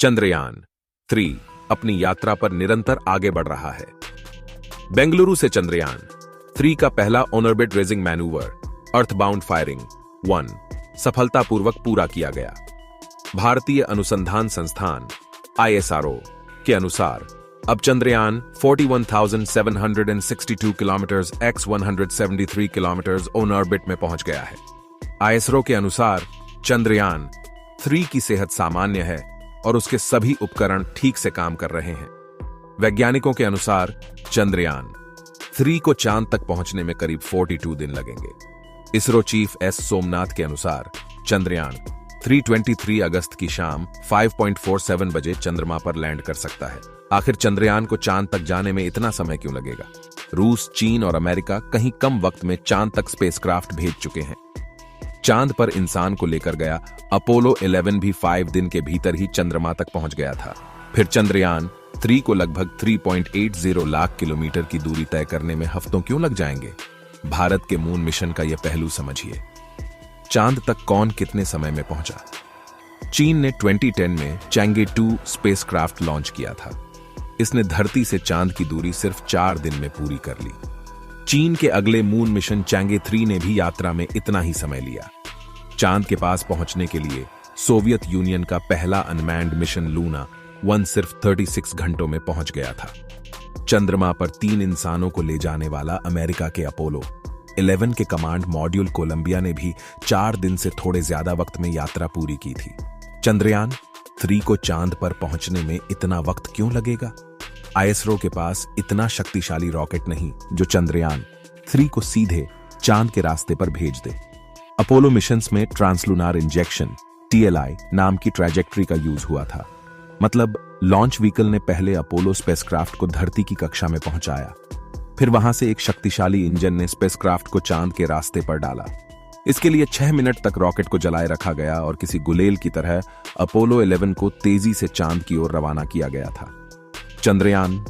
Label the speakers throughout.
Speaker 1: चंद्रयान 3 अपनी यात्रा पर निरंतर आगे बढ़ रहा है। बेंगलुरु से चंद्रयान 3 का पहला ऑनऑर्बिट रेजिंग मैन्यूवर अर्थबाउंड फायरिंग 1 सफलतापूर्वक पूरा किया गया। भारतीय अनुसंधान संस्थान ISRO के अनुसार अब Chandrayaan 41,762 kilometre x 173 kilometre on orbit में पहुंच गया है। ISRO के अनुसार चंद्रयान 3 की सेहत सामान्य है और उसके सभी उपकरण ठीक से काम कर रहे हैं। वैज्ञानिकों के अनुसार चंद्रयान 3 को चांद तक पहुंचने में करीब 42 दिन लगेंगे। इसरो चीफ एस सोमनाथ के अनुसार चंद्रयान 3 23 अगस्त की शाम 5:47 बजे चंद्रमा पर लैंड कर सकता है। आखिर चंद्रयान को चांद तक जाने में इतना समय क्यों लगेगा? रूस, चीन और अमेरिका कहीं कम वक्त में चांद तक स्पेसक्राफ्ट भेज चुके हैं। चांद पर इंसान को लेकर गया अपोलो 11 भी 5 दिन के भीतर ही चंद्रमा तक पहुंच गया था। फिर चंद्रयान 3 को लगभग 3.80 लाख किलोमीटर की दूरी तय करने में हफ्तों क्यों लग जाएंगे? भारत के मून मिशन का यह पहलू समझिए। चांद तक कौन कितने समय में पहुंचा? चीन ने 2010 में चैंगे 2 स्पेसक्राफ्ट लॉन्च किया था। इसने धरती से चांद की दूरी सिर्फ 4 दिन में पूरी कर ली। चीन के अगले मून मिशन चैंगे 3 ने भी यात्रा में इतना ही समय लिया। चांद के पास पहुंचने के लिए सोवियत यूनियन का पहला अनमैन्ड मिशन लूना 1 सिर्फ 36 घंटों में पहुंच गया था। चंद्रमा पर 3 इंसानों को ले जाने वाला अमेरिका के अपोलो 11 के कमांड मॉड्यूल कोलंबिया ने भी 4 दिन से थोड़े ज्यादा वक्त में यात्रा पूरी की थी। चंद्रयान 3 को चांद पर पहुंचने में इतना वक्त क्यों लगेगा? ISRO के पास इतना शक्तिशाली रॉकेट नहीं जो चंद्रयान 3 को सीधे चांद के रास्ते पर भेज दे। अपोलो मिशंस में ट्रांसलूनार इंजेक्शन TLI नाम की ट्रैजेक्टरी का यूज हुआ था। मतलब लॉन्च व्हीकल ने पहले अपोलो स्पेसक्राफ्ट को धरती की कक्षा में पहुंचाया, फिर वहां से एक शक्तिशाली इंजन ने स्पेसक्राफ्ट को चांद के रास्ते पर डाला। इसके लिए 6 मिनट तक रॉकेट को जलाए रखा गया और किसी गुलेल की तरह अपोलो 11 को तेजी से चांद की ओर रवाना किया गया था। चंद्रयान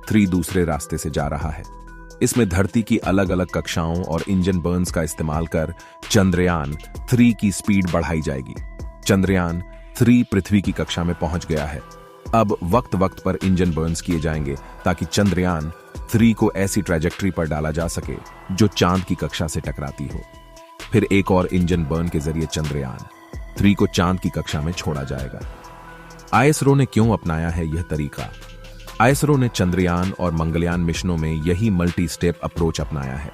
Speaker 1: 3 दूसरे रास्ते से जा रहा है। इसमें धरती की अलग अलग कक्षाओं और इंजन बर्न्स का इस्तेमाल कर चंद्रयान 3 की स्पीड बढ़ाई जाएगी। चंद्रयान 3 पृथ्वी की कक्षा में पहुंच गया है। अब वक्त वक्त पर इंजन बर्न्स किए जाएंगे ताकि चंद्रयान 3 को ऐसी ट्रैजेक्टरी पर डाला जा सके जो चांद की कक्षा से टकराती हो। फिर एक और इंजन बर्न के जरिए चंद्रयान 3 को चांद की कक्षा में छोड़ा जाएगा। ISRO ने क्यों अपनाया है यह तरीका? ISRO ने चंद्रयान और मंगलयान मिशनों में यही मल्टी स्टेप अप्रोच अपनाया है।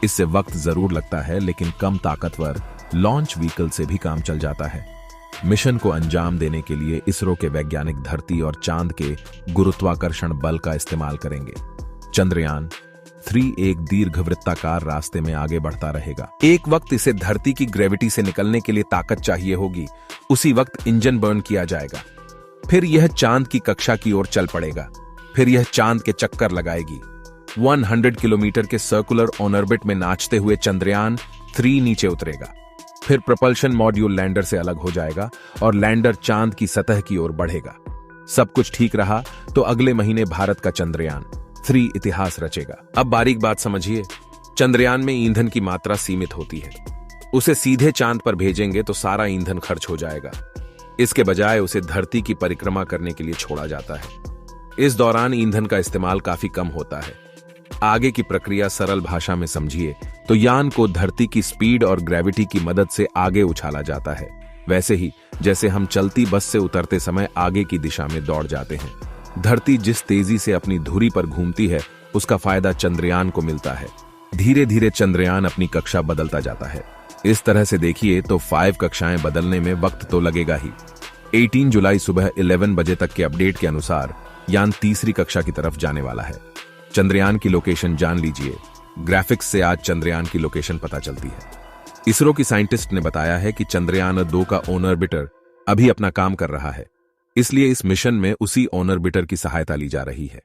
Speaker 1: इससे वक्त जरूर लगता है, लेकिन कम ताकतवर लॉन्च व्हीकल से भी काम चल जाता है। मिशन को अंजाम देने के लिए इसरो के वैज्ञानिक धरती और चांद के गुरुत्वाकर्षण बल का इस्तेमाल करेंगे। चंद्रयान 3 एक दीर्घवृत्ताकार रास्ते में आगे बढ़ता रहेगा। एक वक्त इसे धरती की ग्रेविटी से निकलने के लिए ताकत चाहिए होगी, उसी वक्त इंजन बर्न किया जाएगा। फिर यह चांद की कक्षा की ओर चल पड़ेगा। फिर यह चांद के चक्कर लगाएगी। 100 किलोमीटर के सर्कुलर ऑनऑर्बिट में नाचते हुए चंद्रयान 3 नीचे उतरेगा। फिर propulsion मॉड्यूल लैंडर से अलग हो जाएगा और लैंडर चांद की सतह की ओर बढ़ेगा। सब कुछ ठीक रहा तो अगले महीने भारत का चंद्रयान 3 इतिहास रचेगा। अब बारीक बात समझिए, चंद्रयान में ईंधन की मात्रा सीमित होती है। उसे सीधे चांद पर भेजेंगे तो सारा ईंधन खर्च हो जाएगा। इसके बजाय उसे धरती की परिक्रमा करने के लिए छोड़ा जाता है। इस दौरान ईंधन का इस्तेमाल काफी कम होता है। आगे की प्रक्रिया सरल भाषा में समझिए तो यान को धरती की स्पीड और ग्रेविटी की मदद से आगे उछाला जाता है, वैसे ही जैसे हम चलती बस से उतरते समय आगे की दिशा में दौड़ जाते हैं। धरती जिस तेजी से अपनी धुरी पर घूमती है उसका फायदा चंद्रयान को मिलता है। धीरे धीरे चंद्रयान अपनी कक्षा बदलता जाता है। इस तरह से देखिए तो 5 कक्षाएं बदलने में वक्त तो लगेगा ही। 18 जुलाई सुबह 11 बजे तक के अपडेट के अनुसार यान तीसरी कक्षा की तरफ जाने वाला है। चंद्रयान की लोकेशन जान लीजिए। ग्राफिक्स से आज चंद्रयान की लोकेशन पता चलती है। इसरो की साइंटिस्ट ने बताया है कि चंद्रयान 2 का ऑनऑर्बिटर अभी अपना काम कर रहा है, इसलिए इस मिशन में उसी ऑनऑर्बिटर की सहायता ली जा रही है।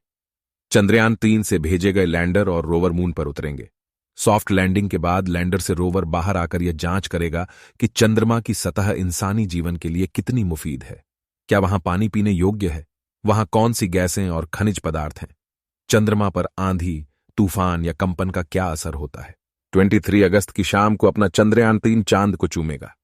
Speaker 1: चंद्रयान 3 से भेजे गए लैंडर और रोवर मून पर उतरेंगे। सॉफ्ट लैंडिंग के बाद लैंडर से रोवर बाहर आकर यह जांच करेगा कि चंद्रमा की सतह इंसानी जीवन के लिए कितनी मुफीद है। क्या वहां पानी पीने योग्य है? वहां कौन सी गैसें और खनिज पदार्थ हैं? चंद्रमा पर आंधी, तूफान या कंपन का क्या असर होता है? 23 अगस्त की शाम को अपना चंद्रयान 3 चांद को चूमेगा।